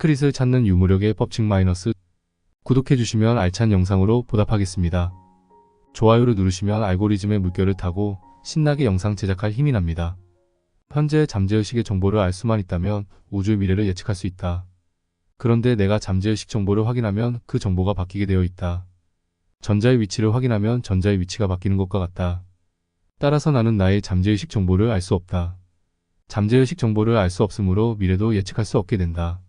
시크릿을 찾는 유무력의 법칙 마이너스. 구독해주시면 알찬 영상으로 보답하겠습니다. 좋아요를 누르시면 알고리즘의 물결을 타고 신나게 영상 제작할 힘이 납니다. 현재 잠재의식의 정보를 알 수만 있다면 우주의 미래를 예측할 수 있다. 그런데 내가 잠재의식 정보를 확인하면 그 정보가 바뀌게 되어 있다. 전자의 위치를 확인하면 전자의 위치가 바뀌는 것과 같다. 따라서 나는 나의 잠재의식 정보를 알 수 없다. 잠재의식 정보를 알 수 없으므로 미래도 예측할 수 없게 된다.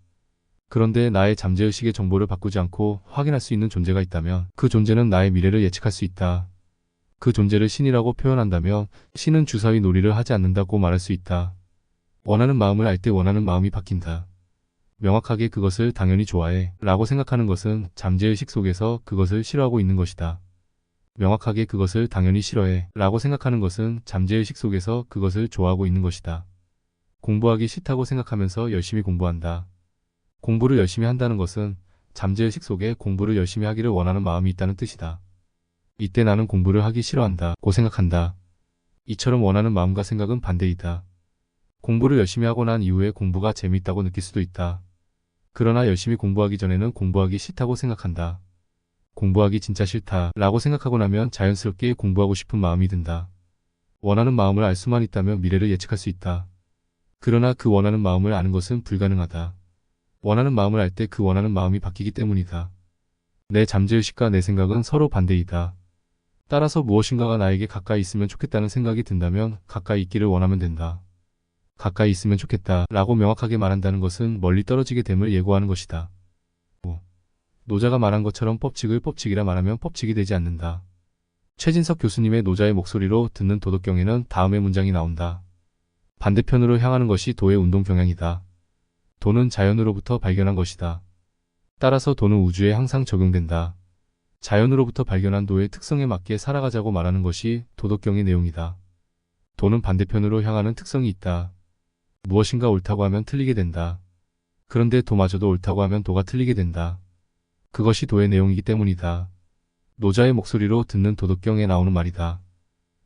그런데 나의 잠재의식의 정보를 바꾸지 않고 확인할 수 있는 존재가 있다면 그 존재는 나의 미래를 예측할 수 있다. 그 존재를 신이라고 표현한다면 신은 주사위 놀이를 하지 않는다고 말할 수 있다. 원하는 마음을 알 때 원하는 마음이 바뀐다. 명확하게 그것을 당연히 좋아해 라고 생각하는 것은 잠재의식 속에서 그것을 싫어하고 있는 것이다. 명확하게 그것을 당연히 싫어해 라고 생각하는 것은 잠재의식 속에서 그것을 좋아하고 있는 것이다. 공부하기 싫다고 생각하면서 열심히 공부한다. 공부를 열심히 한다는 것은 잠재의식 속에 공부를 열심히 하기를 원하는 마음이 있다는 뜻이다. 이때 나는 공부를 하기 싫어한다 고 생각한다. 이처럼 원하는 마음과 생각은 반대이다. 공부를 열심히 하고 난 이후에 공부가 재미있다고 느낄 수도 있다. 그러나 열심히 공부하기 전에는 공부하기 싫다고 생각한다. 공부하기 진짜 싫다 라고 생각하고 나면 자연스럽게 공부하고 싶은 마음이 든다. 원하는 마음을 알 수만 있다면 미래를 예측할 수 있다. 그러나 그 원하는 마음을 아는 것은 불가능하다. 원하는 마음을 알 때 그 원하는 마음이 바뀌기 때문이다. 내 잠재의식과 내 생각은 서로 반대이다. 따라서 무엇인가가 나에게 가까이 있으면 좋겠다는 생각이 든다면 가까이 있기를 원하면 된다. 가까이 있으면 좋겠다 라고 명확하게 말한다는 것은 멀리 떨어지게 됨을 예고하는 것이다. 노자가 말한 것처럼 법칙을 법칙이라 말하면 법칙이 되지 않는다. 최진석 교수님의 노자의 목소리로 듣는 도덕경에는 다음의 문장이 나온다. 반대편으로 향하는 것이 도의 운동 경향이다. 도는 자연으로부터 발견한 것이다. 따라서 도는 우주에 항상 적용된다. 자연으로부터 발견한 도의 특성에 맞게 살아가자고 말하는 것이 도덕경의 내용이다. 도는 반대편으로 향하는 특성이 있다. 무엇인가 옳다고 하면 틀리게 된다. 그런데 도마저도 옳다고 하면 도가 틀리게 된다. 그것이 도의 내용이기 때문이다. 노자의 목소리로 듣는 도덕경에 나오는 말이다.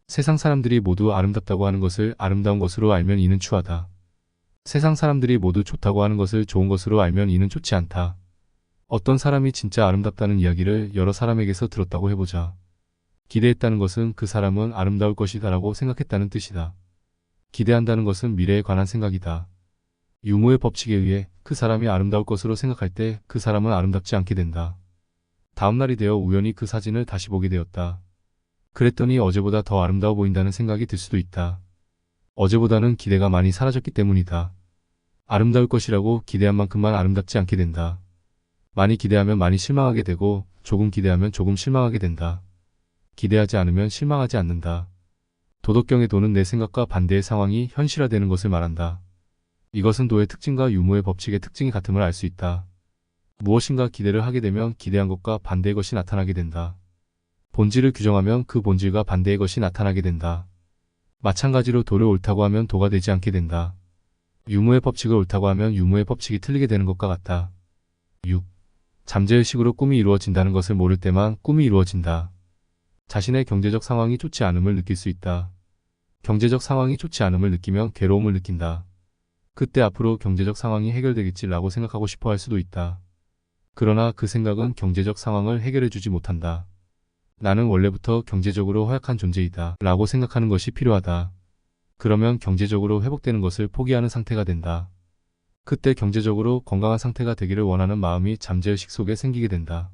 세상 사람들이 모두 아름답다고 하는 것을 아름다운 것으로 알면 이는 추하다. 세상 사람들이 모두 좋다고 하는 것을 좋은 것으로 알면 이는 좋지 않다. 어떤 사람이 진짜 아름답다는 이야기를 여러 사람에게서 들었다고 해보자. 기대했다는 것은 그 사람은 아름다울 것이다 라고 생각했다는 뜻이다. 기대한다는 것은 미래에 관한 생각이다. 유무의 법칙에 의해 그 사람이 아름다울 것으로 생각할 때 그 사람은 아름답지 않게 된다. 다음날이 되어 우연히 그 사진을 다시 보게 되었다. 그랬더니 어제보다 더 아름다워 보인다는 생각이 들 수도 있다. 어제보다는 기대가 많이 사라졌기 때문이다. 아름다울 것이라고 기대한 만큼만 아름답지 않게 된다. 많이 기대하면 많이 실망하게 되고 조금 기대하면 조금 실망하게 된다. 기대하지 않으면 실망하지 않는다. 도덕경의 도는 내 생각과 반대의 상황이 현실화되는 것을 말한다. 이것은 도의 특징과 유무의 법칙의 특징이 같음을 알 수 있다. 무엇인가 기대를 하게 되면 기대한 것과 반대의 것이 나타나게 된다. 본질을 규정하면 그 본질과 반대의 것이 나타나게 된다. 마찬가지로 도를 옳다고 하면 도가 되지 않게 된다. 유무의 법칙을 옳다고 하면 유무의 법칙이 틀리게 되는 것과 같다. 6. 잠재의식으로 꿈이 이루어진다는 것을 모를 때만 꿈이 이루어진다. 자신의 경제적 상황이 좋지 않음을 느낄 수 있다. 경제적 상황이 좋지 않음을 느끼면 괴로움을 느낀다. 그때 앞으로 경제적 상황이 해결되겠지라고 생각하고 싶어 할 수도 있다. 그러나 그 생각은 경제적 상황을 해결해주지 못한다. 나는 원래부터 경제적으로 허약한 존재이다 라고 생각하는 것이 필요하다. 그러면 경제적으로 회복되는 것을 포기하는 상태가 된다. 그때 경제적으로 건강한 상태가 되기를 원하는 마음이 잠재의식 속에 생기게 된다.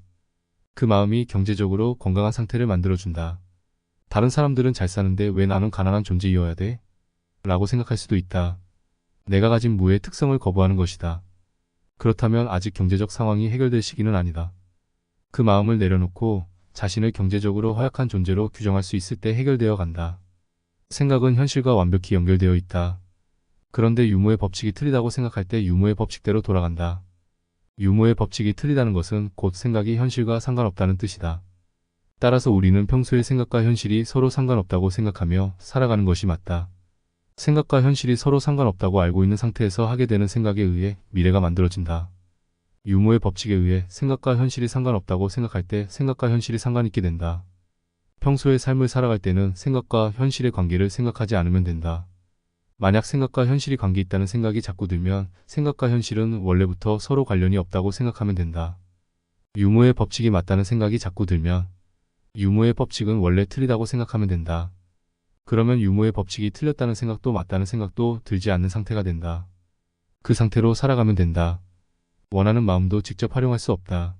그 마음이 경제적으로 건강한 상태를 만들어준다. 다른 사람들은 잘 사는데 왜 나는 가난한 존재이어야 돼? 라고 생각할 수도 있다. 내가 가진 무의 특성을 거부하는 것이다. 그렇다면 아직 경제적 상황이 해결될 시기는 아니다. 그 마음을 내려놓고 자신을 경제적으로 허약한 존재로 규정할 수 있을 때 해결되어 간다. 생각은 현실과 완벽히 연결되어 있다. 그런데 유무의 법칙이 틀리다고 생각할 때 유무의 법칙대로 돌아간다. 유무의 법칙이 틀리다는 것은 곧 생각이 현실과 상관없다는 뜻이다. 따라서 우리는 평소에 생각과 현실이 서로 상관없다고 생각하며 살아가는 것이 맞다. 생각과 현실이 서로 상관없다고 알고 있는 상태에서 하게 되는 생각에 의해 미래가 만들어진다. 유무의 법칙에 의해 생각과 현실이 상관없다고 생각할 때 생각과 현실이 상관있게 된다. 평소의 삶을 살아갈 때는 생각과 현실의 관계를 생각하지 않으면 된다. 만약 생각과 현실이 관계 있다는 생각이 자꾸 들면 생각과 현실은 원래부터 서로 관련이 없다고 생각하면 된다. 유무의 법칙이 맞다는 생각이 자꾸 들면 유무의 법칙은 원래 틀리다고 생각하면 된다. 그러면 유무의 법칙이 틀렸다는 생각도 맞다는 생각도 들지 않는 상태가 된다. 그 상태로 살아가면 된다. 원하는 마음도 직접 활용할 수 없다.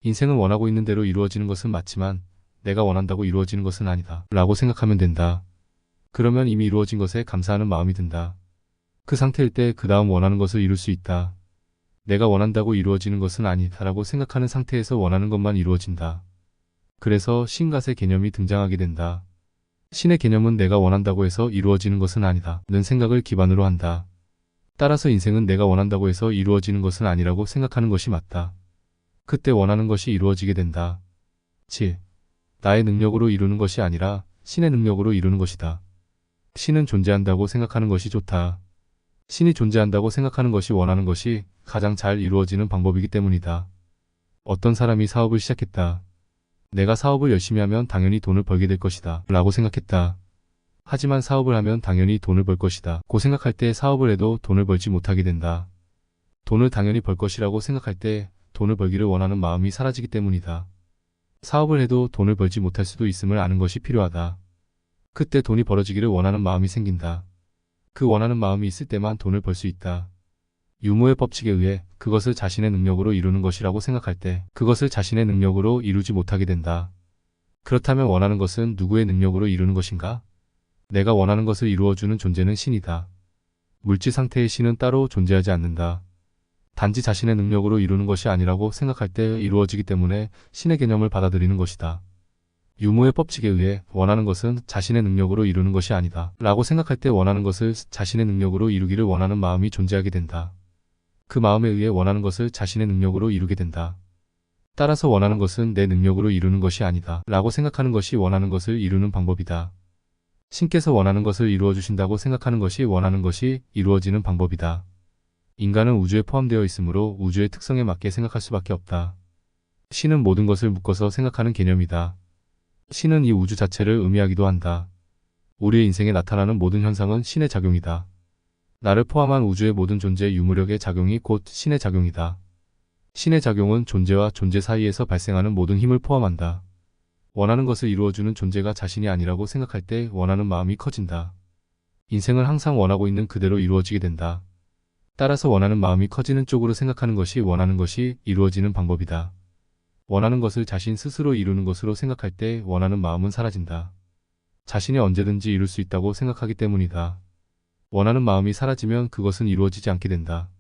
인생은 원하고 있는 대로 이루어지는 것은 맞지만 내가 원한다고 이루어지는 것은 아니다. 라고 생각하면 된다. 그러면 이미 이루어진 것에 감사하는 마음이 든다. 그 상태일 때 그 다음 원하는 것을 이룰 수 있다. 내가 원한다고 이루어지는 것은 아니다라고 생각하는 상태에서 원하는 것만 이루어진다. 그래서 신갓의 개념이 등장하게 된다. 신의 개념은 내가 원한다고 해서 이루어지는 것은 아니다 는 생각을 기반으로 한다. 따라서 인생은 내가 원한다고 해서 이루어지는 것은 아니라고 생각하는 것이 맞다. 그때 원하는 것이 이루어지게 된다. 7. 나의 능력으로 이루는 것이 아니라 신의 능력으로 이루는 것이다. 신은 존재한다고 생각하는 것이 좋다. 신이 존재한다고 생각하는 것이 원하는 것이 가장 잘 이루어지는 방법이기 때문이다. 어떤 사람이 사업을 시작했다. 내가 사업을 열심히 하면 당연히 돈을 벌게 될 것이다 라고 생각했다. 하지만 사업을 하면 당연히 돈을 벌 것이다 고 생각할 때 사업을 해도 돈을 벌지 못하게 된다. 돈을 당연히 벌 것이라고 생각할 때 돈을 벌기를 원하는 마음이 사라지기 때문이다. 사업을 해도 돈을 벌지 못할 수도 있음을 아는 것이 필요하다. 그때 돈이 벌어지기를 원하는 마음이 생긴다. 그 원하는 마음이 있을 때만 돈을 벌 수 있다. 유무의 법칙에 의해 그것을 자신의 능력으로 이루는 것이라고 생각할 때 그것을 자신의 능력으로 이루지 못하게 된다. 그렇다면 원하는 것은 누구의 능력으로 이루는 것인가? 내가 원하는 것을 이루어주는 존재는 신이다. 물질 상태의 신은 따로 존재하지 않는다. 단지 자신의 능력으로 이루는 것이 아니라고 생각할 때 이루어지기 때문에 신의 개념을 받아들이는 것이다. 유무의 법칙에 의해 원하는 것은 자신의 능력으로 이루는 것이 아니다 라고 생각할 때 원하는 것을 자신의 능력으로 이루기를 원하는 마음이 존재하게 된다. 그 마음에 의해 원하는 것을 자신의 능력으로 이루게 된다. 따라서 원하는 것은 내 능력으로 이루는 것이 아니다 라고 생각하는 것이 원하는 것을 이루는 방법이다. 신께서 원하는 것을 이루어 주신다고 생각하는 것이 원하는 것이 이루어지는 방법이다. 인간은 우주에 포함되어 있으므로 우주의 특성에 맞게 생각할 수밖에 없다. 신은 모든 것을 묶어서 생각하는 개념이다. 신은 이 우주 자체를 의미하기도 한다. 우리의 인생에 나타나는 모든 현상은 신의 작용이다. 나를 포함한 우주의 모든 존재의 유무력의 작용이 곧 신의 작용이다. 신의 작용은 존재와 존재 사이에서 발생하는 모든 힘을 포함한다. 원하는 것을 이루어주는 존재가 자신이 아니라고 생각할 때 원하는 마음이 커진다. 인생은 항상 원하고 있는 그대로 이루어지게 된다. 따라서 원하는 마음이 커지는 쪽으로 생각하는 것이 원하는 것이 이루어지는 방법이다. 원하는 것을 자신 스스로 이루는 것으로 생각할 때 원하는 마음은 사라진다. 자신이 언제든지 이룰 수 있다고 생각하기 때문이다. 원하는 마음이 사라지면 그것은 이루어지지 않게 된다.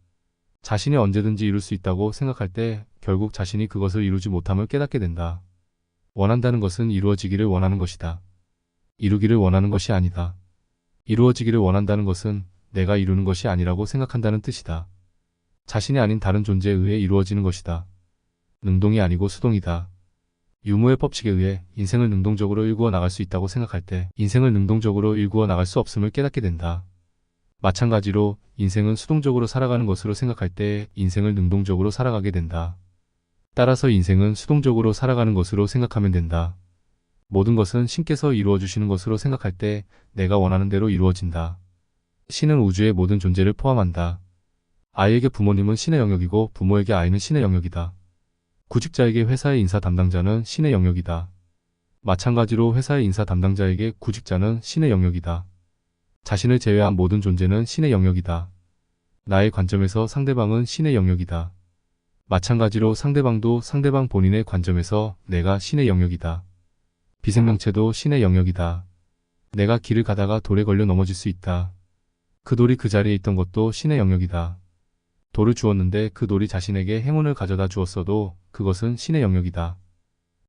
자신이 언제든지 이룰 수 있다고 생각할 때 결국 자신이 그것을 이루지 못함을 깨닫게 된다. 원한다는 것은 이루어지기를 원하는 것이다. 이루기를 원하는 것이 아니다. 이루어지기를 원한다는 것은 내가 이루는 것이 아니라고 생각한다는 뜻이다. 자신이 아닌 다른 존재에 의해 이루어지는 것이다. 능동이 아니고 수동이다. 유무의 법칙에 의해 인생을 능동적으로 일구어 나갈 수 있다고 생각할 때 인생을 능동적으로 일구어 나갈 수 없음을 깨닫게 된다. 마찬가지로 인생은 수동적으로 살아가는 것으로 생각할 때 인생을 능동적으로 살아가게 된다. 따라서 인생은 수동적으로 살아가는 것으로 생각하면 된다. 모든 것은 신께서 이루어 주시는 것으로 생각할 때 내가 원하는 대로 이루어진다. 신은 우주의 모든 존재를 포함한다. 아이에게 부모님은 신의 영역이고 부모에게 아이는 신의 영역이다. 구직자에게 회사의 인사 담당자는 신의 영역이다. 마찬가지로 회사의 인사 담당자에게 구직자는 신의 영역이다. 자신을 제외한 모든 존재는 신의 영역이다. 나의 관점에서 상대방은 신의 영역이다. 마찬가지로 상대방도 상대방 본인의 관점에서 내가 신의 영역이다. 비생명체도 신의 영역이다. 내가 길을 가다가 돌에 걸려 넘어질 수 있다. 그 돌이 그 자리에 있던 것도 신의 영역이다. 돌을 주었는데 그 돌이 자신에게 행운을 가져다 주었어도 그것은 신의 영역이다.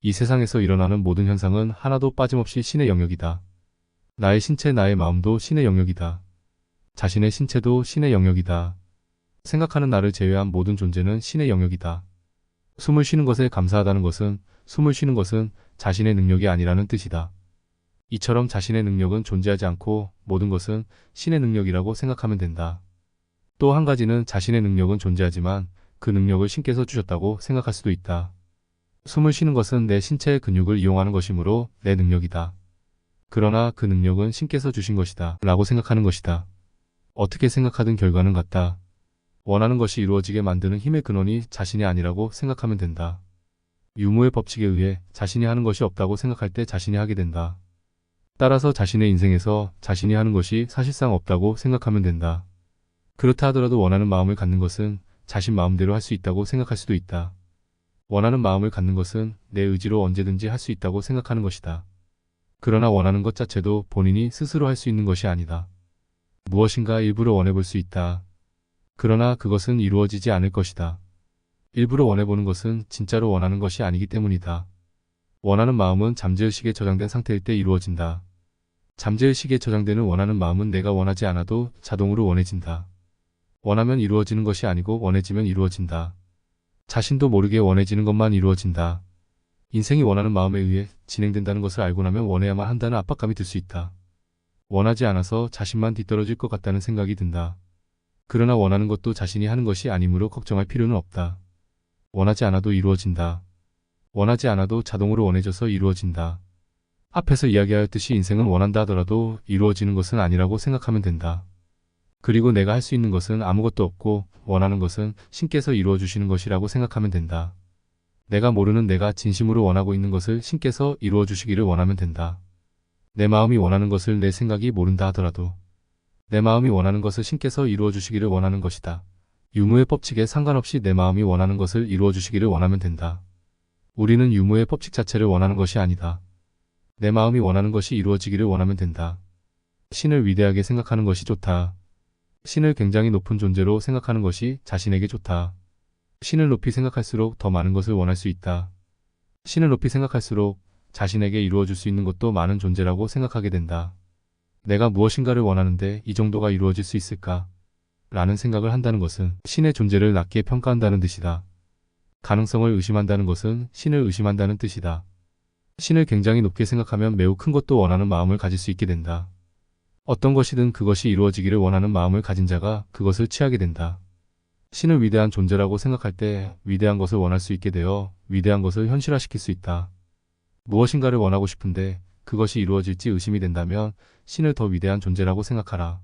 이 세상에서 일어나는 모든 현상은 하나도 빠짐없이 신의 영역이다. 나의 신체, 나의 마음도 신의 영역이다. 자신의 신체도 신의 영역이다. 생각하는 나를 제외한 모든 존재는 신의 영역이다. 숨을 쉬는 것에 감사하다는 것은 숨을 쉬는 것은 자신의 능력이 아니라는 뜻이다. 이처럼 자신의 능력은 존재하지 않고 모든 것은 신의 능력이라고 생각하면 된다. 또 한 가지는 자신의 능력은 존재하지만 그 능력을 신께서 주셨다고 생각할 수도 있다. 숨을 쉬는 것은 내 신체의 근육을 이용하는 것이므로 내 능력이다. 그러나 그 능력은 신께서 주신 것이다 라고 생각하는 것이다. 어떻게 생각하든 결과는 같다. 원하는 것이 이루어지게 만드는 힘의 근원이 자신이 아니라고 생각하면 된다. 유무의 법칙에 의해 자신이 하는 것이 없다고 생각할 때 자신이 하게 된다. 따라서 자신의 인생에서 자신이 하는 것이 사실상 없다고 생각하면 된다. 그렇다 하더라도 원하는 마음을 갖는 것은 자신 마음대로 할 수 있다고 생각할 수도 있다. 원하는 마음을 갖는 것은 내 의지로 언제든지 할 수 있다고 생각하는 것이다. 그러나 원하는 것 자체도 본인이 스스로 할 수 있는 것이 아니다. 무엇인가 일부러 원해볼 수 있다. 그러나 그것은 이루어지지 않을 것이다. 일부러 원해보는 것은 진짜로 원하는 것이 아니기 때문이다. 원하는 마음은 잠재의식에 저장된 상태일 때 이루어진다. 잠재의식에 저장되는 원하는 마음은 내가 원하지 않아도 자동으로 원해진다. 원하면 이루어지는 것이 아니고 원해지면 이루어진다. 자신도 모르게 원해지는 것만 이루어진다. 인생이 원하는 마음에 의해 진행된다는 것을 알고 나면 원해야만 한다는 압박감이 들 수 있다. 원하지 않아서 자신만 뒤떨어질 것 같다는 생각이 든다. 그러나 원하는 것도 자신이 하는 것이 아니므로 걱정할 필요는 없다. 원하지 않아도 이루어진다. 원하지 않아도 자동으로 원해져서 이루어진다. 앞에서 이야기하였듯이 인생은 원한다 하더라도 이루어지는 것은 아니라고 생각하면 된다. 그리고 내가 할 수 있는 것은 아무것도 없고 원하는 것은 신께서 이루어주시는 것이라고 생각하면 된다. 내가 모르는 내가 진심으로 원하고 있는 것을 신께서 이루어주시기를 원하면 된다. 내 마음이 원하는 것을 내 생각이 모른다 하더라도 내 마음이 원하는 것을 신께서 이루어주시기를 원하는 것이다. 유무의 법칙에 상관없이 내 마음이 원하는 것을 이루어주시기를 원하면 된다. 우리는 유무의 법칙 자체를 원하는 것이 아니다. 내 마음이 원하는 것이 이루어지기를 원하면 된다. 신을 위대하게 생각하는 것이 좋다. 신을 굉장히 높은 존재로 생각하는 것이 자신에게 좋다. 신을 높이 생각할수록 더 많은 것을 원할 수 있다. 신을 높이 생각할수록 자신에게 이루어질 수 있는 것도 많은 존재라고 생각하게 된다. 내가 무엇인가를 원하는데 이 정도가 이루어질 수 있을까? 라는 생각을 한다는 것은 신의 존재를 낮게 평가한다는 뜻이다. 가능성을 의심한다는 것은 신을 의심한다는 뜻이다. 신을 굉장히 높게 생각하면 매우 큰 것도 원하는 마음을 가질 수 있게 된다. 어떤 것이든 그것이 이루어지기를 원하는 마음을 가진 자가 그것을 취하게 된다. 신을 위대한 존재라고 생각할 때 위대한 것을 원할 수 있게 되어 위대한 것을 현실화시킬 수 있다. 무엇인가를 원하고 싶은데 그것이 이루어질지 의심이 된다면 신을 더 위대한 존재라고 생각하라.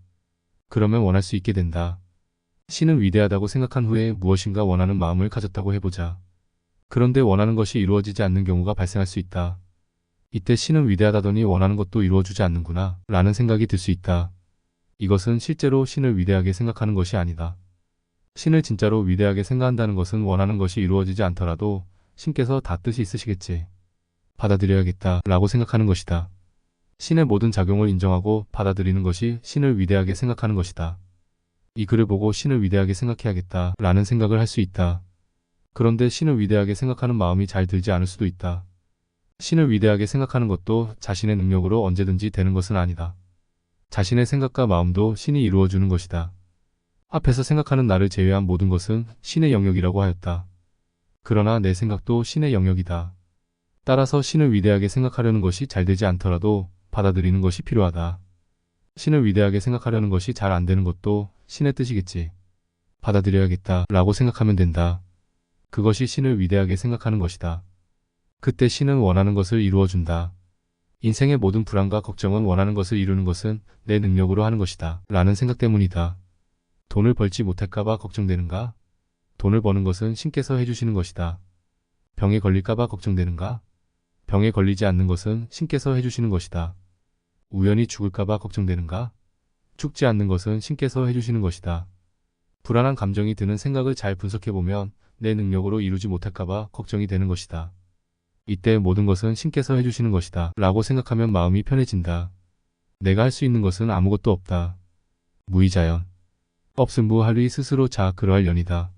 그러면 원할 수 있게 된다. 신은 위대하다고 생각한 후에 무엇인가 원하는 마음을 가졌다고 해보자. 그런데 원하는 것이 이루어지지 않는 경우가 발생할 수 있다. 이때 신은 위대하다더니 원하는 것도 이루어주지 않는구나 라는 생각이 들 수 있다. 이것은 실제로 신을 위대하게 생각하는 것이 아니다. 신을 진짜로 위대하게 생각한다는 것은 원하는 것이 이루어지지 않더라도 신께서 다 뜻이 있으시겠지. 받아들여야겠다 라고 생각하는 것이다. 신의 모든 작용을 인정하고 받아들이는 것이 신을 위대하게 생각하는 것이다. 이 글을 보고 신을 위대하게 생각해야겠다 라는 생각을 할 수 있다. 그런데 신을 위대하게 생각하는 마음이 잘 들지 않을 수도 있다. 신을 위대하게 생각하는 것도 자신의 능력으로 언제든지 되는 것은 아니다. 자신의 생각과 마음도 신이 이루어주는 것이다. 앞에서 생각하는 나를 제외한 모든 것은 신의 영역이라고 하였다. 그러나 내 생각도 신의 영역이다. 따라서 신을 위대하게 생각하려는 것이 잘 되지 않더라도 받아들이는 것이 필요하다. 신을 위대하게 생각하려는 것이 잘 안 되는 것도 신의 뜻이겠지. 받아들여야겠다 라고 생각하면 된다. 그것이 신을 위대하게 생각하는 것이다. 그때 신은 원하는 것을 이루어준다. 인생의 모든 불안과 걱정은 원하는 것을 이루는 것은 내 능력으로 하는 것이다 라는 생각 때문이다. 돈을 벌지 못할까봐 걱정되는가? 돈을 버는 것은 신께서 해주시는 것이다. 병에 걸릴까봐 걱정되는가? 병에 걸리지 않는 것은 신께서 해주시는 것이다. 우연히 죽을까봐 걱정되는가? 죽지 않는 것은 신께서 해주시는 것이다. 불안한 감정이 드는 생각을 잘 분석해보면 내 능력으로 이루지 못할까봐 걱정이 되는 것이다. 이때 모든 것은 신께서 해주시는 것이다 라고 생각하면 마음이 편해진다. 내가 할 수 있는 것은 아무것도 없다. 무의자연. 없음무할의 스스로 자 그러할 연이다.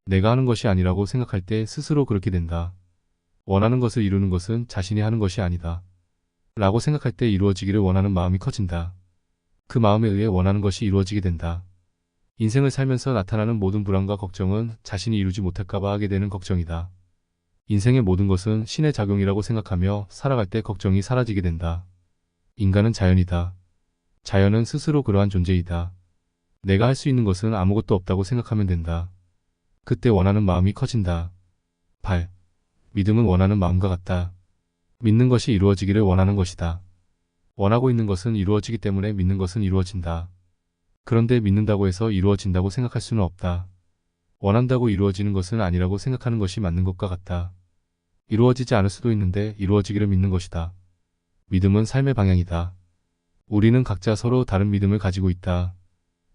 내가 하는 것이 아니라고 생각할 때 스스로 그렇게 된다. 원하는 것을 이루는 것은 자신이 하는 것이 아니다. 라고 생각할 때 이루어지기를 원하는 마음이 커진다. 그 마음에 의해 원하는 것이 이루어지게 된다. 인생을 살면서 나타나는 모든 불안과 걱정은 자신이 이루지 못할까봐 하게 되는 걱정이다. 인생의 모든 것은 신의 작용이라고 생각하며 살아갈 때 걱정이 사라지게 된다. 인간은 자연이다. 자연은 스스로 그러한 존재이다. 내가 할 수 있는 것은 아무것도 없다고 생각하면 된다. 그때 원하는 마음이 커진다. 8. 믿음은 원하는 마음과 같다. 믿는 것이 이루어지기를 원하는 것이다. 원하고 있는 것은 이루어지기 때문에 믿는 것은 이루어진다. 그런데 믿는다고 해서 이루어진다고 생각할 수는 없다. 원한다고 이루어지는 것은 아니라고 생각하는 것이 맞는 것과 같다. 이루어지지 않을 수도 있는데 이루어지기를 믿는 것이다. 믿음은 삶의 방향이다. 우리는 각자 서로 다른 믿음을 가지고 있다.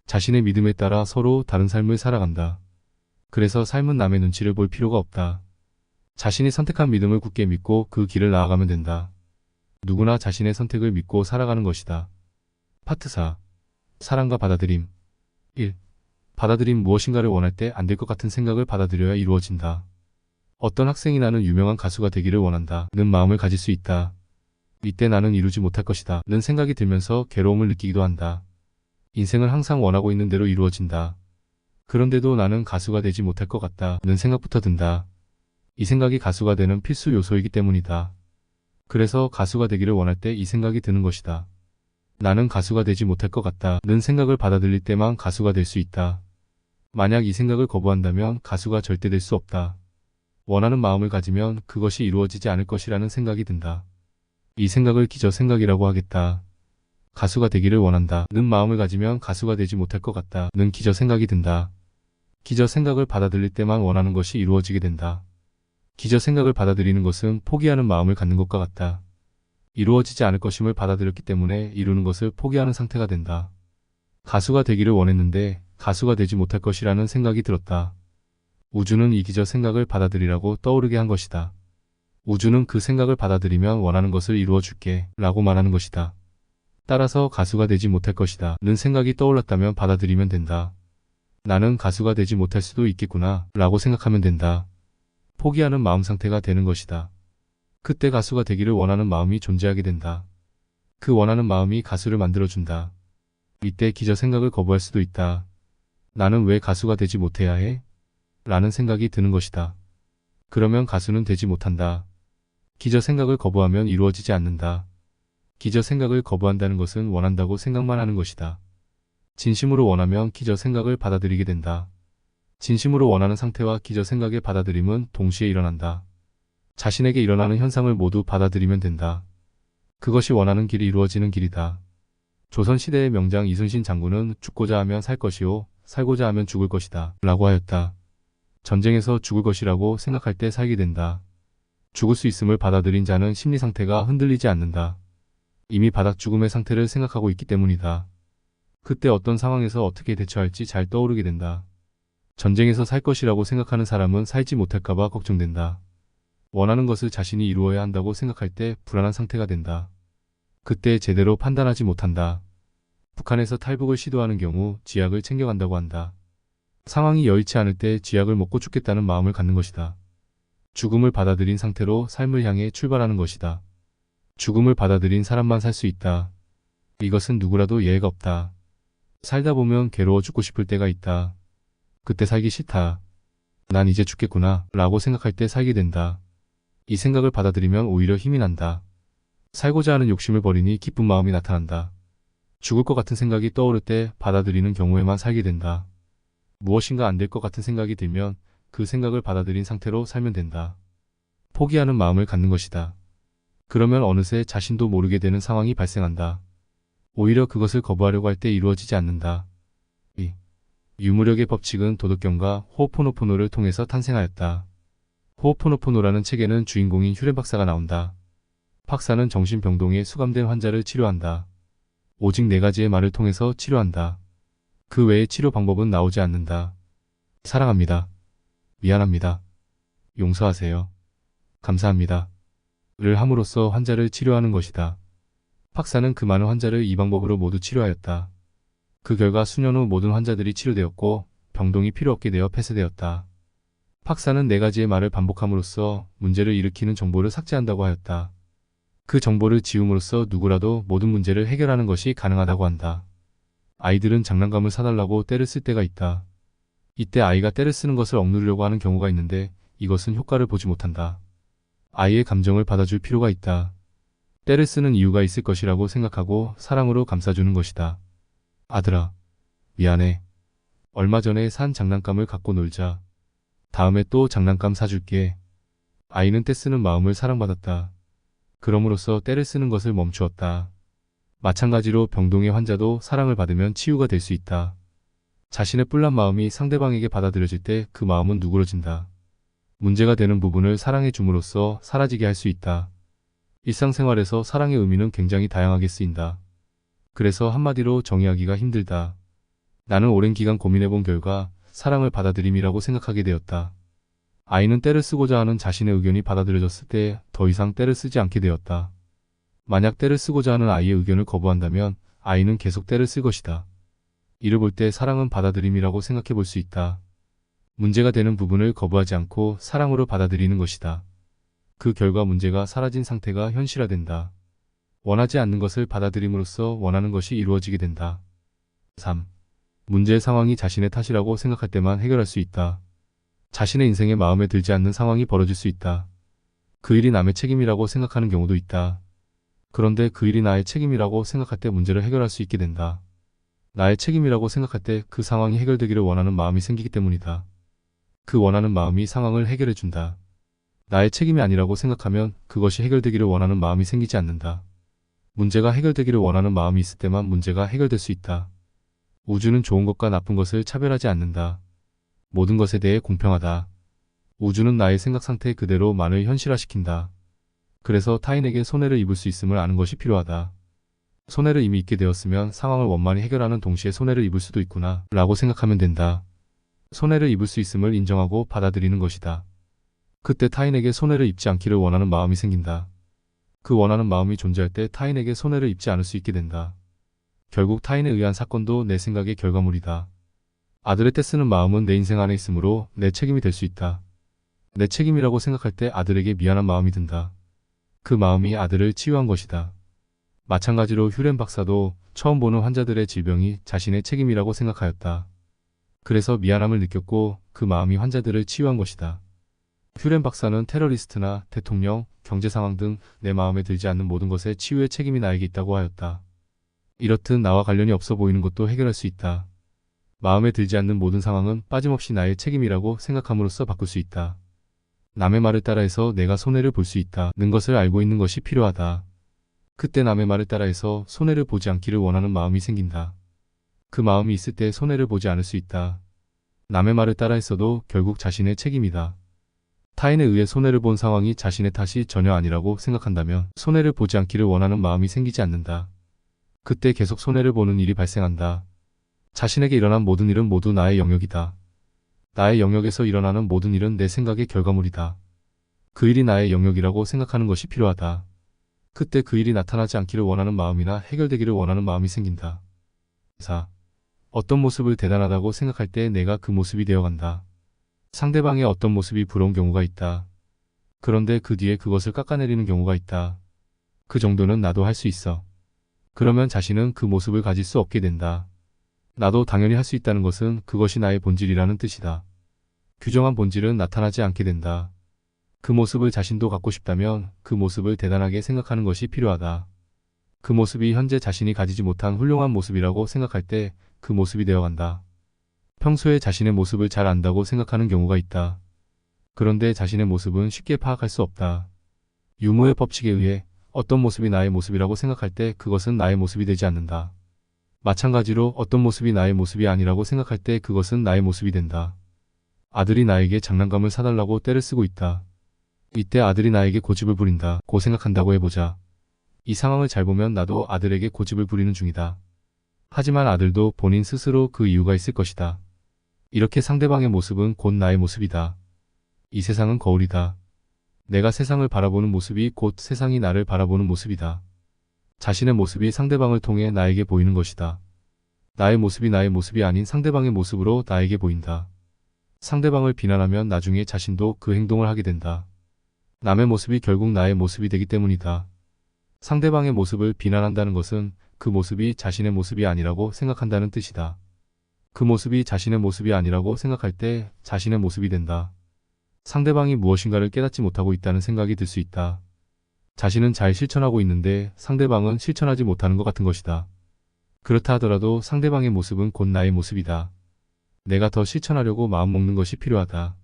자신의 믿음에 따라 서로 다른 삶을 살아간다. 그래서 삶은 남의 눈치를 볼 필요가 없다. 자신이 선택한 믿음을 굳게 믿고 그 길을 나아가면 된다. 누구나 자신의 선택을 믿고 살아가는 것이다. 파트 4. 사랑과 받아들임. 1. 받아들임. 무엇인가를 원할 때 안 될 것 같은 생각을 받아들여야 이루어진다. 어떤 학생이 나는 유명한 가수가 되기를 원한다 는 마음을 가질 수 있다. 이때 나는 이루지 못할 것이다 는 생각이 들면서 괴로움을 느끼기도 한다. 인생은 항상 원하고 있는 대로 이루어진다. 그런데도 나는 가수가 되지 못할 것 같다 는 생각부터 든다. 이 생각이 가수가 되는 필수 요소이기 때문이다. 그래서 가수가 되기를 원할 때 이 생각이 드는 것이다. 나는 가수가 되지 못할 것 같다 는 생각을 받아들일 때만 가수가 될 수 있다. 만약 이 생각을 거부한다면 가수가 절대 될 수 없다. 원하는 마음을 가지면 그것이 이루어지지 않을 것이라는 생각이 든다. 이 생각을 기저 생각이라고 하겠다. 가수가 되기를 원한다 는 마음을 가지면 가수가 되지 못할 것 같다 는 기저 생각이 든다. 기저 생각을 받아들일 때만 원하는 것이 이루어지게 된다. 기저 생각을 받아들이는 것은 포기하는 마음을 갖는 것과 같다. 이루어지지 않을 것임을 받아들였기 때문에 이루는 것을 포기하는 상태가 된다. 가수가 되기를 원했는데 가수가 되지 못할 것이라는 생각이 들었다. 우주는 이 기저 생각을 받아들이라고 떠오르게 한 것이다. 우주는 그 생각을 받아들이면 원하는 것을 이루어줄게 라고 말하는 것이다. 따라서 가수가 되지 못할 것이다 는 생각이 떠올랐다면 받아들이면 된다. 나는 가수가 되지 못할 수도 있겠구나 라고 생각하면 된다. 포기하는 마음 상태가 되는 것이다. 그때 가수가 되기를 원하는 마음이 존재하게 된다. 그 원하는 마음이 가수를 만들어준다. 이때 기저 생각을 거부할 수도 있다. 나는 왜 가수가 되지 못해야 해? 라는 생각이 드는 것이다. 그러면 가수는 되지 못한다. 기저 생각을 거부하면 이루어지지 않는다. 기저 생각을 거부한다는 것은 원한다고 생각만 하는 것이다. 진심으로 원하면 기저 생각을 받아들이게 된다. 진심으로 원하는 상태와 기저 생각의 받아들임은 동시에 일어난다. 자신에게 일어나는 현상을 모두 받아들이면 된다. 그것이 원하는 길이 이루어지는 길이다. 조선시대의 명장 이순신 장군은 죽고자 하면 살 것이요 살고자 하면 죽을 것이다 라고 하였다. 전쟁에서 죽을 것이라고 생각할 때 살게 된다. 죽을 수 있음을 받아들인 자는 심리 상태가 흔들리지 않는다. 이미 바닥 죽음의 상태를 생각하고 있기 때문이다. 그때 어떤 상황에서 어떻게 대처할지 잘 떠오르게 된다. 전쟁에서 살 것이라고 생각하는 사람은 살지 못할까봐 걱정된다. 원하는 것을 자신이 이루어야 한다고 생각할 때 불안한 상태가 된다. 그때 제대로 판단하지 못한다. 북한에서 탈북을 시도하는 경우 쥐약을 챙겨간다고 한다. 상황이 여의치 않을 때 쥐약을 먹고 죽겠다는 마음을 갖는 것이다. 죽음을 받아들인 상태로 삶을 향해 출발하는 것이다. 죽음을 받아들인 사람만 살 수 있다. 이것은 누구라도 예외가 없다. 살다 보면 괴로워 죽고 싶을 때가 있다. 그때 살기 싫다. 난 이제 죽겠구나 라고 생각할 때 살게 된다. 이 생각을 받아들이면 오히려 힘이 난다. 살고자 하는 욕심을 버리니 기쁜 마음이 나타난다. 죽을 것 같은 생각이 떠오를 때 받아들이는 경우에만 살게 된다. 무엇인가 안 될 것 같은 생각이 들면 그 생각을 받아들인 상태로 살면 된다. 포기하는 마음을 갖는 것이다. 그러면 어느새 자신도 모르게 되는 상황이 발생한다. 오히려 그것을 거부하려고 할 때 이루어지지 않는다. 2. 유무력의 법칙은 도덕경과 호오포노포노를 통해서 탄생하였다. 호오포노포노라는 책에는 주인공인 휴렌 박사가 나온다. 박사는 정신병동에 수감된 환자를 치료한다. 오직 4가지의 말을 통해서 치료한다. 그 외의 치료 방법은 나오지 않는다. 사랑합니다. 미안합니다. 용서하세요. 감사합니다. 를 함으로써 환자를 치료하는 것이다. 박사는 그 많은 환자를 이 방법으로 모두 치료하였다. 그 결과 수년 후 모든 환자들이 치료되었고 병동이 필요 없게 되어 폐쇄되었다. 박사는 4가지의 말을 반복함으로써 문제를 일으키는 정보를 삭제한다고 하였다. 그 정보를 지움으로써 누구라도 모든 문제를 해결하는 것이 가능하다고 한다. 아이들은 장난감을 사달라고 떼를 쓸 때가 있다. 이때 아이가 떼를 쓰는 것을 억누르려고 하는 경우가 있는데 이것은 효과를 보지 못한다. 아이의 감정을 받아줄 필요가 있다. 떼를 쓰는 이유가 있을 것이라고 생각하고 사랑으로 감싸주는 것이다. 아들아, 미안해. 얼마 전에 산 장난감을 갖고 놀자. 다음에 또 장난감 사줄게. 아이는 떼쓰는 마음을 사랑받았다. 그럼으로써 떼를 쓰는 것을 멈추었다. 마찬가지로 병동의 환자도 사랑을 받으면 치유가 될 수 있다. 자신의 뿔난 마음이 상대방에게 받아들여질 때 그 마음은 누그러진다. 문제가 되는 부분을 사랑해 줌으로써 사라지게 할 수 있다. 일상생활에서 사랑의 의미는 굉장히 다양하게 쓰인다. 그래서 한마디로 정의하기가 힘들다. 나는 오랜 기간 고민해본 결과 사랑을 받아들임이라고 생각하게 되었다. 아이는 떼를 쓰고자 하는 자신의 의견이 받아들여졌을 때 더 이상 떼를 쓰지 않게 되었다. 만약 떼를 쓰고자 하는 아이의 의견을 거부한다면 아이는 계속 떼를 쓸 것이다. 이를 볼 때 사랑은 받아들임이라고 생각해 볼 수 있다. 문제가 되는 부분을 거부하지 않고 사랑으로 받아들이는 것이다. 그 결과 문제가 사라진 상태가 현실화된다. 원하지 않는 것을 받아들임으로써 원하는 것이 이루어지게 된다. 3. 문제의 상황이 자신의 탓이라고 생각할 때만 해결할 수 있다. 자신의 인생에 마음에 들지 않는 상황이 벌어질 수 있다. 그 일이 남의 책임이라고 생각하는 경우도 있다. 그런데 그 일이 나의 책임이라고 생각할 때 문제를 해결할 수 있게 된다. 나의 책임이라고 생각할 때 그 상황이 해결되기를 원하는 마음이 생기기 때문이다. 그 원하는 마음이 상황을 해결해준다. 나의 책임이 아니라고 생각하면 그것이 해결되기를 원하는 마음이 생기지 않는다. 문제가 해결되기를 원하는 마음이 있을 때만 문제가 해결될 수 있다. 우주는 좋은 것과 나쁜 것을 차별하지 않는다. 모든 것에 대해 공평하다. 우주는 나의 생각 상태 그대로만을 현실화시킨다. 그래서 타인에게 손해를 입을 수 있음을 아는 것이 필요하다. 손해를 이미 입게 되었으면 상황을 원만히 해결하는 동시에 손해를 입을 수도 있구나 라고 생각하면 된다. 손해를 입을 수 있음을 인정하고 받아들이는 것이다. 그때 타인에게 손해를 입지 않기를 원하는 마음이 생긴다. 그 원하는 마음이 존재할 때 타인에게 손해를 입지 않을 수 있게 된다. 결국 타인에 의한 사건도 내 생각의 결과물이다. 아들의 떼쓰는 마음은 내 인생 안에 있으므로 내 책임이 될 수 있다. 내 책임이라고 생각할 때 아들에게 미안한 마음이 든다. 그 마음이 아들을 치유한 것이다. 마찬가지로 휴렌 박사도 처음 보는 환자들의 질병이 자신의 책임이라고 생각하였다. 그래서 미안함을 느꼈고 그 마음이 환자들을 치유한 것이다. 휴렌 박사는 테러리스트나 대통령, 경제 상황 등 내 마음에 들지 않는 모든 것의 치유의 책임이 나에게 있다고 하였다. 이렇듯 나와 관련이 없어 보이는 것도 해결할 수 있다. 마음에 들지 않는 모든 상황은 빠짐없이 나의 책임이라고 생각함으로써 바꿀 수 있다. 남의 말을 따라해서 내가 손해를 볼 수 있다는 것을 알고 있는 것이 필요하다. 그때 남의 말을 따라해서 손해를 보지 않기를 원하는 마음이 생긴다. 그 마음이 있을 때 손해를 보지 않을 수 있다. 남의 말을 따라했어도 결국 자신의 책임이다. 타인에 의해 손해를 본 상황이 자신의 탓이 전혀 아니라고 생각한다면 손해를 보지 않기를 원하는 마음이 생기지 않는다. 그때 계속 손해를 보는 일이 발생한다. 자신에게 일어난 모든 일은 모두 나의 영역이다. 나의 영역에서 일어나는 모든 일은 내 생각의 결과물이다. 그 일이 나의 영역이라고 생각하는 것이 필요하다. 그때 그 일이 나타나지 않기를 원하는 마음이나 해결되기를 원하는 마음이 생긴다. 4. 어떤 모습을 대단하다고 생각할 때 내가 그 모습이 되어간다. 상대방의 어떤 모습이 부러운 경우가 있다. 그런데 그 뒤에 그것을 깎아내리는 경우가 있다. 그 정도는 나도 할 수 있어. 그러면 자신은 그 모습을 가질 수 없게 된다. 나도 당연히 할 수 있다는 것은 그것이 나의 본질이라는 뜻이다. 규정한 본질은 나타나지 않게 된다. 그 모습을 자신도 갖고 싶다면 그 모습을 대단하게 생각하는 것이 필요하다. 그 모습이 현재 자신이 가지지 못한 훌륭한 모습이라고 생각할 때 그 모습이 되어간다. 평소에 자신의 모습을 잘 안다고 생각하는 경우가 있다. 그런데 자신의 모습은 쉽게 파악할 수 없다. 유무의 법칙에 의해 어떤 모습이 나의 모습이라고 생각할 때 그것은 나의 모습이 되지 않는다. 마찬가지로 어떤 모습이 나의 모습이 아니라고 생각할 때 그것은 나의 모습이 된다. 아들이 나에게 장난감을 사달라고 떼를 쓰고 있다. 이때 아들이 나에게 고집을 부린다고 생각한다고 해보자. 이 상황을 잘 보면 나도 아들에게 고집을 부리는 중이다. 하지만 아들도 본인 스스로 그 이유가 있을 것이다. 이렇게 상대방의 모습은 곧 나의 모습이다. 이 세상은 거울이다. 내가 세상을 바라보는 모습이 곧 세상이 나를 바라보는 모습이다. 자신의 모습이 상대방을 통해 나에게 보이는 것이다. 나의 모습이 나의 모습이 아닌 상대방의 모습으로 나에게 보인다. 상대방을 비난하면 나중에 자신도 그 행동을 하게 된다. 남의 모습이 결국 나의 모습이 되기 때문이다. 상대방의 모습을 비난한다는 것은 그 모습이 자신의 모습이 아니라고 생각한다는 뜻이다. 그 모습이 자신의 모습이 아니라고 생각할 때 자신의 모습이 된다. 상대방이 무엇인가를 깨닫지 못하고 있다는 생각이 들 수 있다. 자신은 잘 실천하고 있는데 상대방은 실천하지 못하는 것 같은 것이다. 그렇다 하더라도 상대방의 모습은 곧 나의 모습이다. 내가 더 실천하려고 마음먹는 것이 필요하다.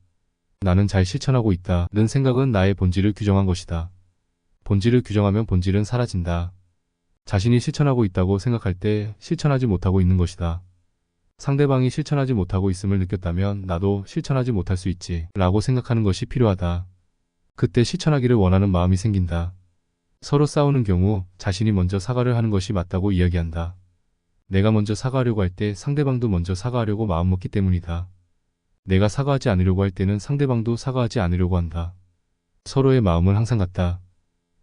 나는 잘 실천하고 있다는 생각은 나의 본질을 규정한 것이다. 본질을 규정하면 본질은 사라진다. 자신이 실천하고 있다고 생각할 때 실천하지 못하고 있는 것이다. 상대방이 실천하지 못하고 있음을 느꼈다면 나도 실천하지 못할 수 있지 라고 생각하는 것이 필요하다. 그때 실천하기를 원하는 마음이 생긴다. 서로 싸우는 경우 자신이 먼저 사과를 하는 것이 맞다고 이야기한다. 내가 먼저 사과하려고 할 때 상대방도 먼저 사과하려고 마음먹기 때문이다. 내가 사과하지 않으려고 할 때는 상대방도 사과하지 않으려고 한다. 서로의 마음은 항상 같다.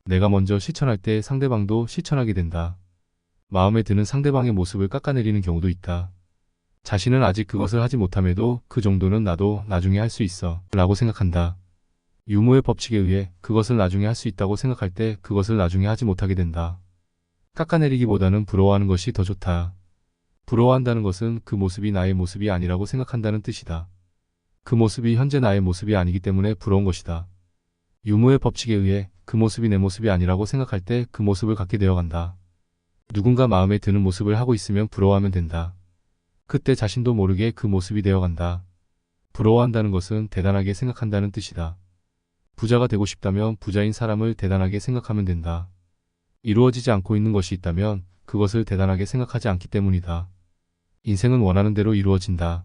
내가 먼저 실천할 때 상대방도 실천하게 된다. 마음에 드는 상대방의 모습을 깎아내리는 경우도 있다. 자신은 아직 그것을 하지 못함에도 그 정도는 나도 나중에 할 수 있어 라고 생각한다. 유무의 법칙에 의해 그것을 나중에 할 수 있다고 생각할 때 그것을 나중에 하지 못하게 된다. 깎아내리기보다는 부러워하는 것이 더 좋다. 부러워한다는 것은 그 모습이 나의 모습이 아니라고 생각한다는 뜻이다. 그 모습이 현재 나의 모습이 아니기 때문에 부러운 것이다. 유무의 법칙에 의해 그 모습이 내 모습이 아니라고 생각할 때 그 모습을 갖게 되어간다. 누군가 마음에 드는 모습을 하고 있으면 부러워하면 된다. 그때 자신도 모르게 그 모습이 되어간다. 부러워한다는 것은 대단하게 생각한다는 뜻이다. 부자가 되고 싶다면 부자인 사람을 대단하게 생각하면 된다. 이루어지지 않고 있는 것이 있다면 그것을 대단하게 생각하지 않기 때문이다. 인생은 원하는 대로 이루어진다.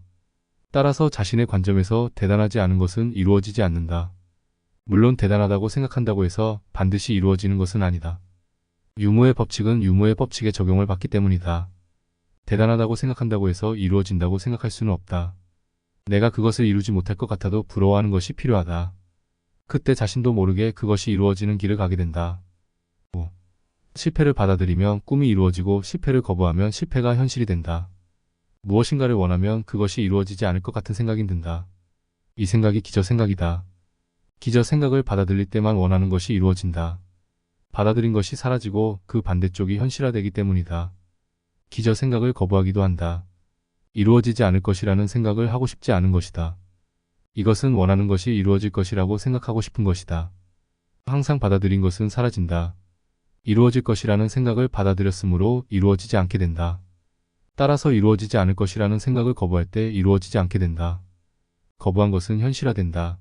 따라서 자신의 관점에서 대단하지 않은 것은 이루어지지 않는다. 물론 대단하다고 생각한다고 해서 반드시 이루어지는 것은 아니다. 유무의 법칙은 유무의 법칙에 적용을 받기 때문이다. 대단하다고 생각한다고 해서 이루어진다고 생각할 수는 없다. 내가 그것을 이루지 못할 것 같아도 부러워하는 것이 필요하다. 그때 자신도 모르게 그것이 이루어지는 길을 가게 된다. 실패를 받아들이면 꿈이 이루어지고 실패를 거부하면 실패가 현실이 된다. 무엇인가를 원하면 그것이 이루어지지 않을 것 같은 생각이 든다. 이 생각이 기저생각이다. 기저생각을 받아들일 때만 원하는 것이 이루어진다. 받아들인 것이 사라지고 그 반대쪽이 현실화되기 때문이다. 기저생각을 거부하기도 한다. 이루어지지 않을 것이라는 생각을 하고 싶지 않은 것이다. 이것은 원하는 것이 이루어질 것이라고 생각하고 싶은 것이다. 항상 받아들인 것은 사라진다. 이루어질 것이라는 생각을 받아들였으므로 이루어지지 않게 된다. 따라서 이루어지지 않을 것이라는 생각을 거부할 때 이루어지지 않게 된다. 거부한 것은 현실화된다.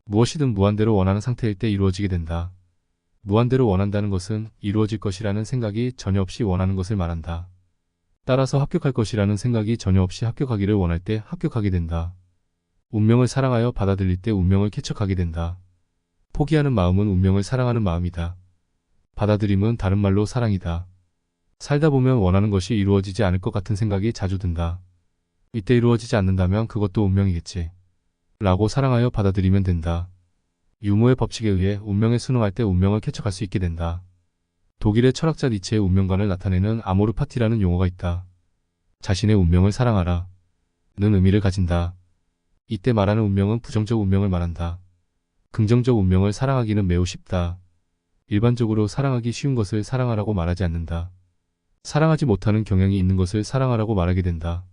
무엇이든 무한대로 원하는 상태일 때 이루어지게 된다. 무한대로 원한다는 것은 이루어질 것이라는 생각이 전혀 없이 원하는 것을 말한다. 따라서 합격할 것이라는 생각이 전혀 없이 합격하기를 원할 때 합격하게 된다. 운명을 사랑하여 받아들일 때 운명을 쾌척하게 된다. 포기하는 마음은 운명을 사랑하는 마음이다. 받아들임은 다른 말로 사랑이다. 살다 보면 원하는 것이 이루어지지 않을 것 같은 생각이 자주 든다. 이때 이루어지지 않는다면 그것도 운명이겠지. 라고 사랑하여 받아들이면 된다. 유무의 법칙에 의해 운명에 순응할 때 운명을 쾌척할 수 있게 된다. 독일의 철학자 니체의 운명관을 나타내는 아모르 파티라는 용어가 있다. 자신의 운명을 사랑하라 는 의미를 가진다. 이때 말하는 운명은 부정적 운명을 말한다. 긍정적 운명을 사랑하기는 매우 쉽다. 일반적으로 사랑하기 쉬운 것을 사랑하라고 말하지 않는다. 사랑하지 못하는 경향이 있는 것을 사랑하라고 말하게 된다.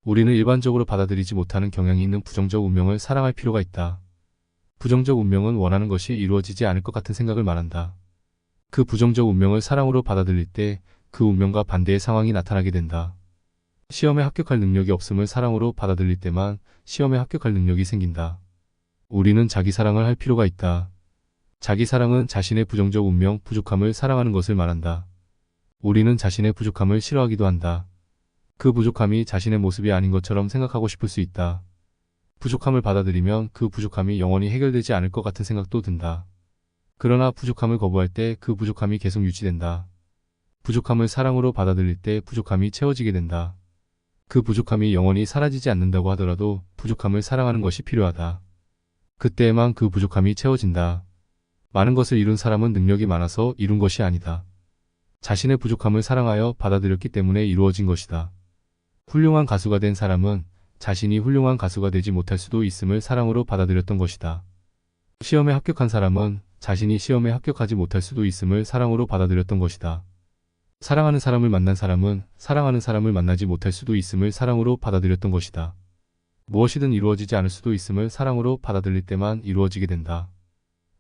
우리는 일반적으로 받아들이지 못하는 경향이 있는 부정적 운명을 사랑할 필요가 있다. 부정적 운명은 원하는 것이 이루어지지 않을 것 같은 생각을 말한다. 그 부정적 운명을 사랑으로 받아들일 때 그 운명과 반대의 상황이 나타나게 된다. 시험에 합격할 능력이 없음을 사랑으로 받아들일 때만 시험에 합격할 능력이 생긴다. 우리는 자기 사랑을 할 필요가 있다. 자기 사랑은 자신의 부정적 운명, 부족함을 사랑하는 것을 말한다. 우리는 자신의 부족함을 싫어하기도 한다. 그 부족함이 자신의 모습이 아닌 것처럼 생각하고 싶을 수 있다. 부족함을 받아들이면 그 부족함이 영원히 해결되지 않을 것 같은 생각도 든다. 그러나 부족함을 거부할 때 그 부족함이 계속 유지된다. 부족함을 사랑으로 받아들일 때 부족함이 채워지게 된다. 그 부족함이 영원히 사라지지 않는다고 하더라도 부족함을 사랑하는 것이 필요하다. 그때에만 그 부족함이 채워진다. 많은 것을 이룬 사람은 능력이 많아서 이룬 것이 아니다. 자신의 부족함을 사랑하여 받아들였기 때문에 이루어진 것이다. 훌륭한 가수가 된 사람은 자신이 훌륭한 가수가 되지 못할 수도 있음을 사랑으로 받아들였던 것이다. 시험에 합격한 사람은 자신이 시험에 합격하지 못할 수도 있음을 사랑으로 받아들였던 것이다. 사랑하는 사람을 만난 사람은 사랑하는 사람을 만나지 못할 수도 있음을 사랑으로 받아들였던 것이다. 무엇이든 이루어지지 않을 수도 있음을 사랑으로 받아들일 때만 이루어지게 된다.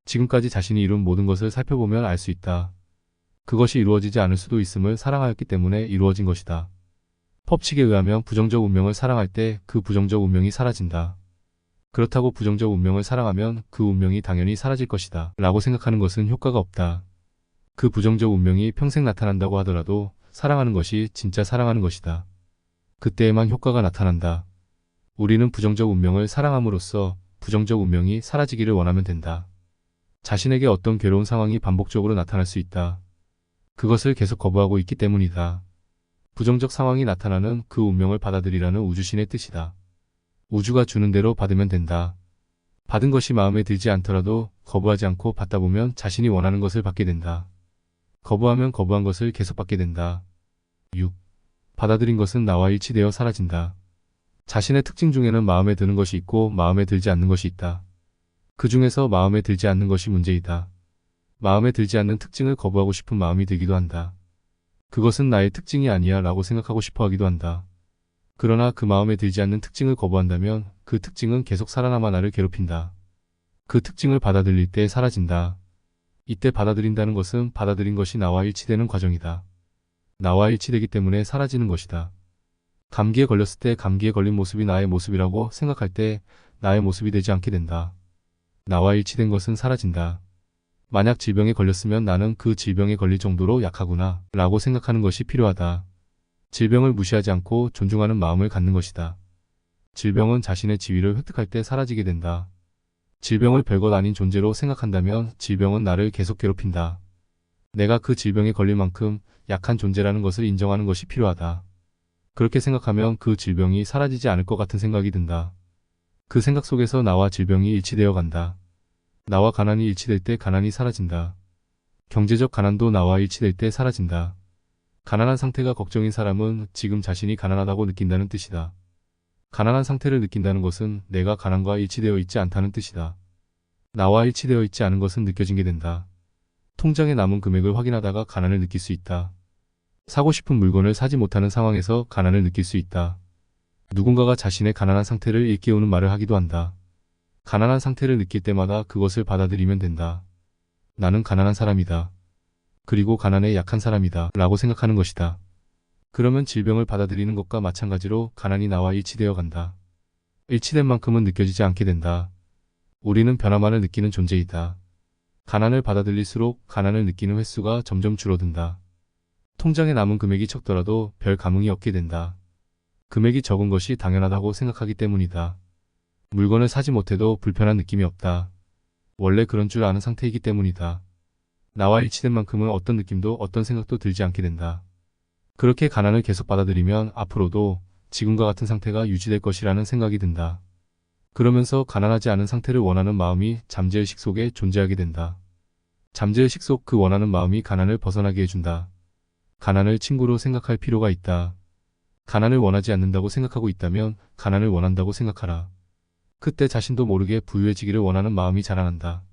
지금까지 자신이 이룬 모든 것을 살펴보면 알 수 있다. 그것이 이루어지지 않을 수도 있음을 사랑하였기 때문에 이루어진 것이다. 법칙에 의하면 부정적 운명을 사랑할 때 그 부정적 운명이 사라진다. 그렇다고 부정적 운명을 사랑하면 그 운명이 당연히 사라질 것이다 라고 생각하는 것은 효과가 없다. 그 부정적 운명이 평생 나타난다고 하더라도 사랑하는 것이 진짜 사랑하는 것이다. 그때에만 효과가 나타난다. 우리는 부정적 운명을 사랑함으로써 부정적 운명이 사라지기를 원하면 된다. 자신에게 어떤 괴로운 상황이 반복적으로 나타날 수 있다. 그것을 계속 거부하고 있기 때문이다. 부정적 상황이 나타나는 그 운명을 받아들이라는 우주신의 뜻이다. 우주가 주는 대로 받으면 된다. 받은 것이 마음에 들지 않더라도 거부하지 않고 받다 보면 자신이 원하는 것을 받게 된다. 거부하면 거부한 것을 계속 받게 된다. 6. 받아들인 것은 나와 일치되어 사라진다. 자신의 특징 중에는 마음에 드는 것이 있고 마음에 들지 않는 것이 있다. 그 중에서 마음에 들지 않는 것이 문제이다. 마음에 들지 않는 특징을 거부하고 싶은 마음이 들기도 한다. 그것은 나의 특징이 아니야 라고 생각하고 싶어 하기도 한다. 그러나 그 마음에 들지 않는 특징을 거부한다면 그 특징은 계속 살아남아 나를 괴롭힌다. 그 특징을 받아들일 때 사라진다. 이때 받아들인다는 것은 받아들인 것이 나와 일치되는 과정이다. 나와 일치되기 때문에 사라지는 것이다. 감기에 걸렸을 때 감기에 걸린 모습이 나의 모습이라고 생각할 때 나의 모습이 되지 않게 된다. 나와 일치된 것은 사라진다. 만약 질병에 걸렸으면 나는 그 질병에 걸릴 정도로 약하구나 라고 생각하는 것이 필요하다. 질병을 무시하지 않고 존중하는 마음을 갖는 것이다. 질병은 자신의 지위를 획득할 때 사라지게 된다. 질병을 별것 아닌 존재로 생각한다면 질병은 나를 계속 괴롭힌다. 내가 그 질병에 걸릴 만큼 약한 존재라는 것을 인정하는 것이 필요하다. 그렇게 생각하면 그 질병이 사라지지 않을 것 같은 생각이 든다. 그 생각 속에서 나와 질병이 일치되어 간다. 나와 가난이 일치될 때 가난이 사라진다. 경제적 가난도 나와 일치될 때 사라진다. 가난한 상태가 걱정인 사람은 지금 자신이 가난하다고 느낀다는 뜻이다. 가난한 상태를 느낀다는 것은 내가 가난과 일치되어 있지 않다는 뜻이다. 나와 일치되어 있지 않은 것은 느껴지게 된다. 통장에 남은 금액을 확인하다가 가난을 느낄 수 있다. 사고 싶은 물건을 사지 못하는 상황에서 가난을 느낄 수 있다. 누군가가 자신의 가난한 상태를 일깨우는 말을 하기도 한다. 가난한 상태를 느낄 때마다 그것을 받아들이면 된다. 나는 가난한 사람이다. 그리고 가난에 약한 사람이다 라고 생각하는 것이다. 그러면 질병을 받아들이는 것과 마찬가지로 가난이 나와 일치되어 간다. 일치된 만큼은 느껴지지 않게 된다. 우리는 변화만을 느끼는 존재이다. 가난을 받아들일수록 가난을 느끼는 횟수가 점점 줄어든다. 통장에 남은 금액이 적더라도 별 감흥이 없게 된다. 금액이 적은 것이 당연하다고 생각하기 때문이다. 물건을 사지 못해도 불편한 느낌이 없다. 원래 그런 줄 아는 상태이기 때문이다. 나와 일치된 만큼은 어떤 느낌도 어떤 생각도 들지 않게 된다. 그렇게 가난을 계속 받아들이면 앞으로도 지금과 같은 상태가 유지될 것이라는 생각이 든다. 그러면서 가난하지 않은 상태를 원하는 마음이 잠재의식 속에 존재하게 된다. 잠재의식 속 그 원하는 마음이 가난을 벗어나게 해준다. 가난을 친구로 생각할 필요가 있다. 가난을 원하지 않는다고 생각하고 있다면 가난을 원한다고 생각하라. 그때 자신도 모르게 부유해지기를 원하는 마음이 자라난다.